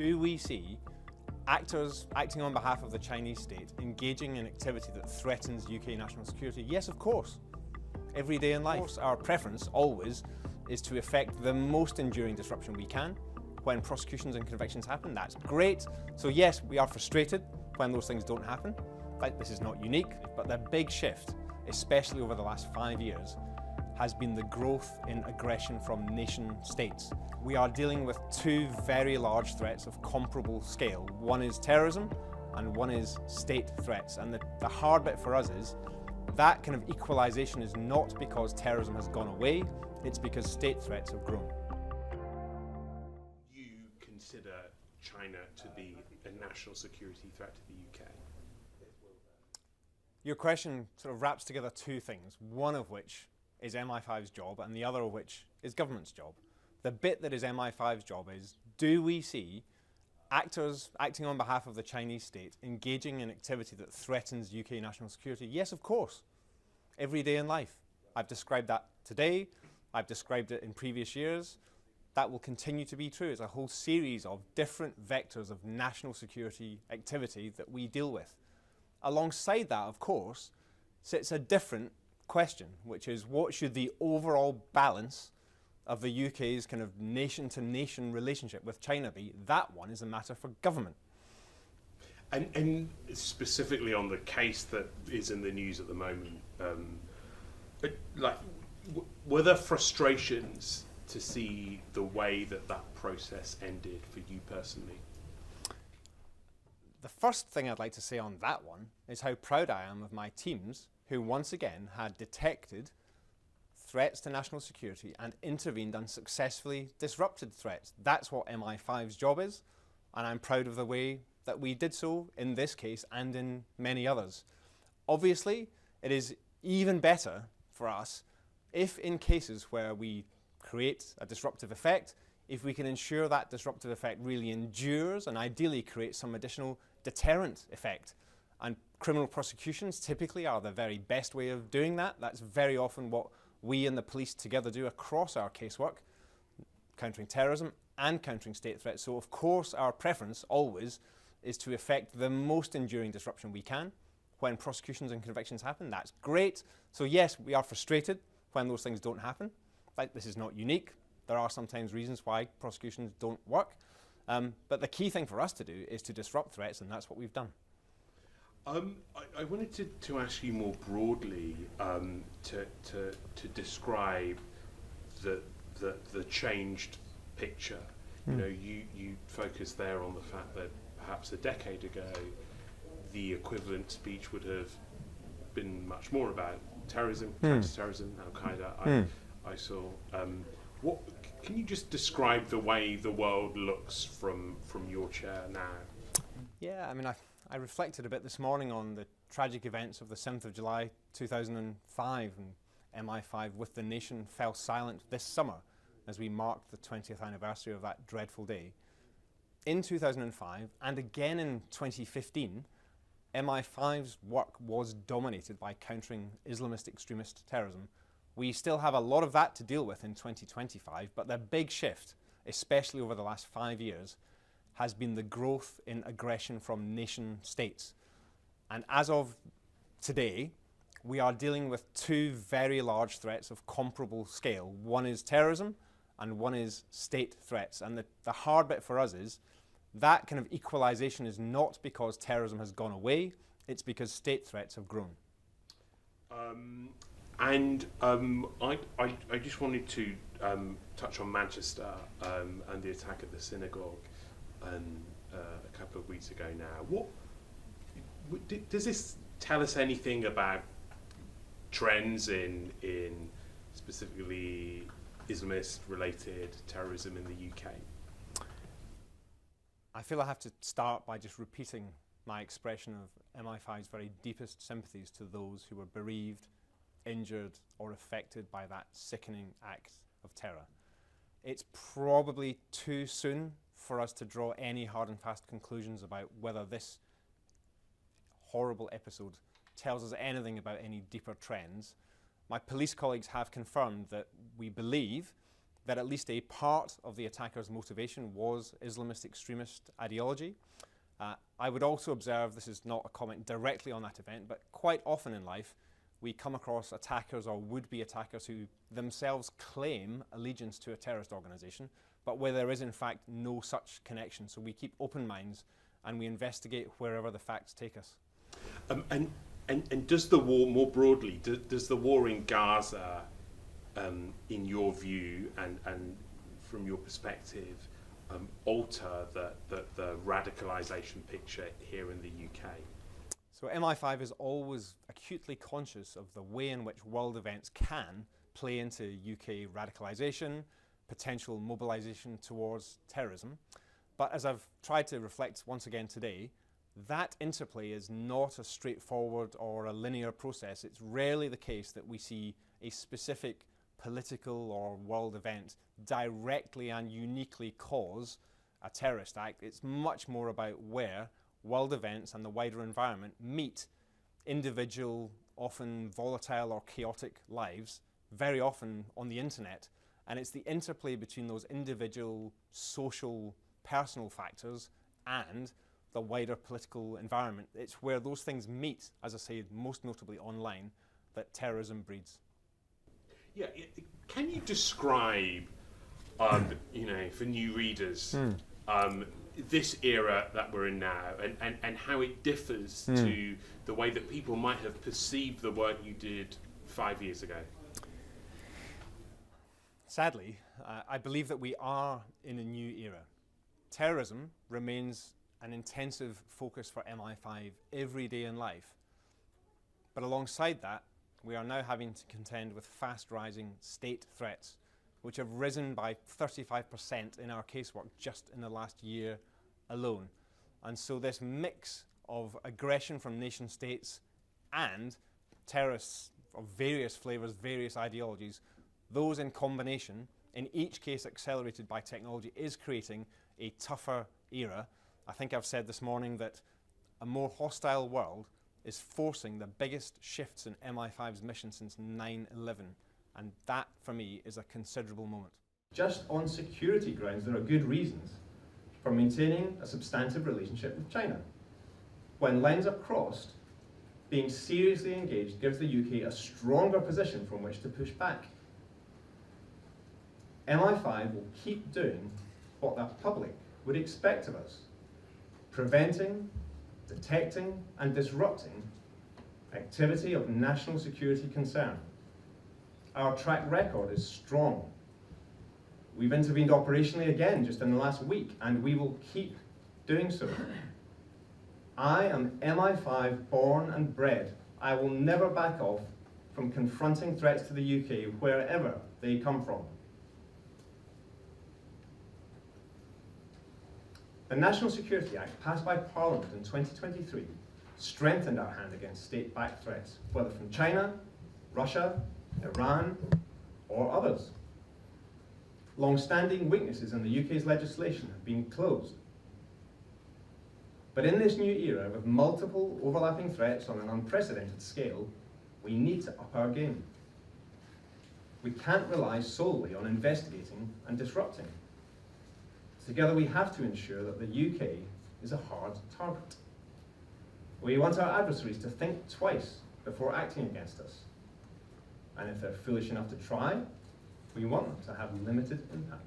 Do we see actors acting on behalf of the Chinese state engaging in activity that threatens UK national security? Yes, of course. Every day in life. Our preference always is to effect the most enduring disruption we can when prosecutions and convictions happen. That's great. So yes, we are frustrated when those things don't happen. This is not unique, but the big shift, especially over the last 5 years, has been the growth in aggression from nation states. We are dealing with two very large threats of comparable scale. One is terrorism and one is state threats. And the hard bit for us is that kind of equalisation is not because terrorism has gone away, it's because state threats have grown. You consider China to be a national security threat to the UK? Your question sort of wraps together two things, one of which is MI5's job and the other of which is government's job. The bit that is MI5's job is, do we see actors acting on behalf of the Chinese state engaging in activity that threatens UK national security? Yes, of course. Every day in life. I've described that today. I've described it in previous years. That will continue to be true. It's a whole series of different vectors of national security activity that we deal with. Alongside that, of course, sits a different question, which is what should the overall balance of the UK's kind of nation-to-nation relationship with China be? That one is a matter for government. And specifically on the case that is in the news at the moment, were there frustrations to see the way that that process ended for you personally? The first thing I'd like to say on that one is how proud I am of my teams who once again had detected threats to national security and intervened and successfully disrupted threats. That's what MI5's job is, and I'm proud of the way that we did so in this case and in many others. Obviously, it is even better for us if in cases where we create a disruptive effect, if we can ensure that disruptive effect really endures and ideally creates some additional deterrent effect. And criminal prosecutions typically are the very best way of doing that. That's very often what we and the police together do across our casework, countering terrorism and countering state threats. So of course our preference always is to effect the most enduring disruption we can when prosecutions and convictions happen. That's great. So yes, we are frustrated when those things don't happen. This is not unique. There are sometimes reasons why prosecutions don't work. But the key thing for us to do is to disrupt threats, and that's what we've done. I wanted to ask you more broadly to describe the changed picture. You know, you focus there on the fact that perhaps a decade ago, the equivalent speech would have been much more about terrorism, counter-terrorism, Al-Qaeda, ISIL. What can you just describe the way the world looks from your chair now? Yeah, I mean, I reflected a bit this morning on the tragic events of the 7th of July 2005, and MI5 with the nation fell silent this summer as we marked the 20th anniversary of that dreadful day. In 2005 and again in 2015, MI5's work was dominated by countering Islamist extremist terrorism. We still have a lot of that to deal with in 2025, but the big shift, especially over the last 5 years, has been the growth in aggression from nation states. And as of today, we are dealing with two very large threats of comparable scale. One is terrorism and one is state threats. And the hard bit for us is that kind of equalisation is not because terrorism has gone away, it's because state threats have grown. I just wanted to touch on Manchester and the attack at the synagogue a couple of weeks ago now. Does this tell us anything about trends in specifically Islamist-related terrorism in the UK? I feel I have to start by just repeating my expression of MI5's very deepest sympathies to those who were bereaved, injured or affected by that sickening act of terror. It's probably too soon for us to draw any hard and fast conclusions about whether this horrible episode tells us anything about any deeper trends. My police colleagues have confirmed that we believe that at least a part of the attacker's motivation was Islamist extremist ideology. I would also observe, this is not a comment directly on that event, but quite often in life we come across attackers or would-be attackers who themselves claim allegiance to a terrorist organisation, but where there is in fact no such connection. So we keep open minds and we investigate wherever the facts take us. And does the war, more broadly, does the war in Gaza, in your view and from your perspective, alter the radicalisation picture here in the UK? So MI5 is always acutely conscious of the way in which world events can play into UK radicalisation, potential mobilisation towards terrorism. But as I've tried to reflect once again today, that interplay is not a straightforward or a linear process. It's rarely the case that we see a specific political or world event directly and uniquely cause a terrorist act. It's much more about where world events and the wider environment meet individual, often volatile or chaotic lives, very often on the internet. And it's the interplay between those individual, social, personal factors and the wider political environment. It's where those things meet, as I say, most notably online, that terrorism breeds. Yeah, can you describe, for new readers, this era that we're in now and how it differs to the way that people might have perceived the work you did 5 years ago? Sadly, I believe that we are in a new era. Terrorism remains an intensive focus for MI5 every day in life. But alongside that, we are now having to contend with fast rising state threats, which have risen by 35% in our casework just in the last year alone. And so this mix of aggression from nation states and terrorists of various flavours, various ideologies, those in combination, in each case accelerated by technology, is creating a tougher era. I think I've said this morning that a more hostile world is forcing the biggest shifts in MI5's mission since 9/11. And that, for me, is a considerable moment. Just on security grounds, there are good reasons for maintaining a substantive relationship with China. When lines are crossed, being seriously engaged gives the UK a stronger position from which to push back. MI5 will keep doing what the public would expect of us, preventing, detecting and disrupting activity of national security concern. Our track record is strong. We've intervened operationally again just in the last week, and we will keep doing so. I am MI5 born and bred. I will never back off from confronting threats to the UK wherever they come from. The National Security Act, passed by Parliament in 2023, strengthened our hand against state-backed threats, whether from China, Russia, Iran, or others. Long-standing weaknesses in the UK's legislation have been closed. But in this new era, with multiple overlapping threats on an unprecedented scale, we need to up our game. We can't rely solely on investigating and disrupting. Together we have to ensure that the UK is a hard target. We want our adversaries to think twice before acting against us. And if they're foolish enough to try, we want them to have limited impact.